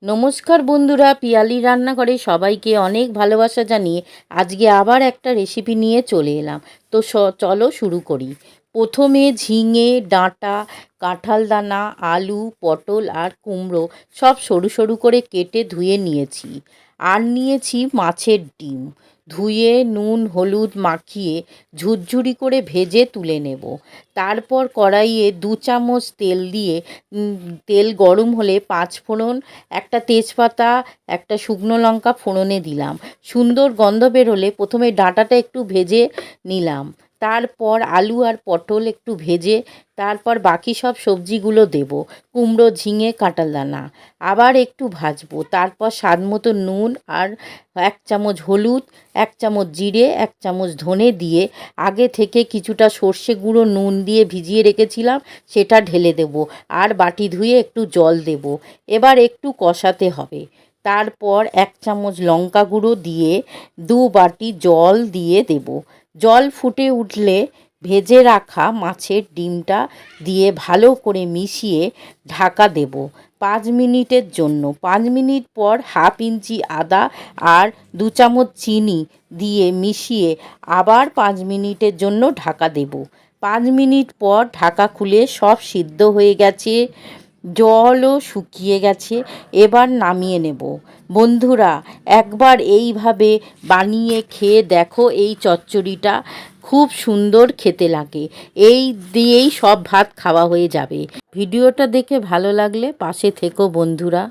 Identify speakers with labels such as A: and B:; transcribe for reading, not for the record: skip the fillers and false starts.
A: নমস্কার বন্ধুরা, পিয়ালি রান্নাঘরে সবাইকে অনেক ভালোবাসা জানিয়ে আজকে আবার একটা রেসিপি নিয়ে চলে এলাম। তো চলো শুরু করি। প্রথমে ঝিঙে, ডাঁটা, কাঁঠাল দানা, আলু, পটল আর কুমড়ো সব সরু সরু করে কেটে ধুয়ে নিয়েছি। আর নিয়েছি মাছের ডিম, ধুয়ে নুন হলুদ মাখিয়ে ঝুরঝুরি করে ভেজে তুলে নেব। তারপর কড়াইয়ে 2 চামচ তেল দিয়ে তেল গরম হলে 5 ফোড়ন, একটা তেজপাতা, একটা শুকনো লঙ্কা ফোড়নে দিলাম। সুন্দর গন্ধ বেরোলে প্রথমে ডাঁটাটা একটু ভেজে নিলাম, তারপর আলু আর পটল একটু ভেজে তারপর বাকি সব সবজিগুলো দেব। কুমড়ো, ঝিঙে, কাঁঠাল দানা আবার একটু ভাজবো। তারপর স্বাদ মতো নুন আর 1 চামচ হলুদ, 1 চামচ জিরে, 1 চামচ ধনে দিয়ে আগে থেকে কিছুটা সর্ষে গুঁড়ো নুন দিয়ে ভিজিয়ে রেখেছিলাম, সেটা ঢেলে দেব। আর বাটি ধুয়ে একটু জল দেব। এবার একটু কষাতে হবে। তারপর 1 চামচ লঙ্কা গুঁড়ো দিয়ে 2 বাটি জল দিয়ে দেব। জল ফুটে উঠলে ভেজে রাখা মাছের ডিমটা দিয়ে ভালো করে মিশিয়ে ঢাকা দেব 5 মিনিটের জন্য। 5 মিনিট পর হাফ ইঞ্চি আদা আর 2 চামচ চিনি দিয়ে মিশিয়ে আবার 5 মিনিটের জন্য ঢাকা দেব। 5 মিনিট পর ঢাকা খুলে সব সিদ্ধ হয়ে গেছে, জলও শুকিয়ে গেছে। এবার নামিয়ে নেব। বন্ধুরা, একবার এইভাবে বানিয়ে খেয়ে দেখো, এই চচ্চড়িটা খুব সুন্দর খেতে লাগে। এই দিয়েই সব ভাত খাওয়া হয়ে যাবে। ভিডিওটা দেখে ভালো লাগলে পাশে থেকো বন্ধুরা।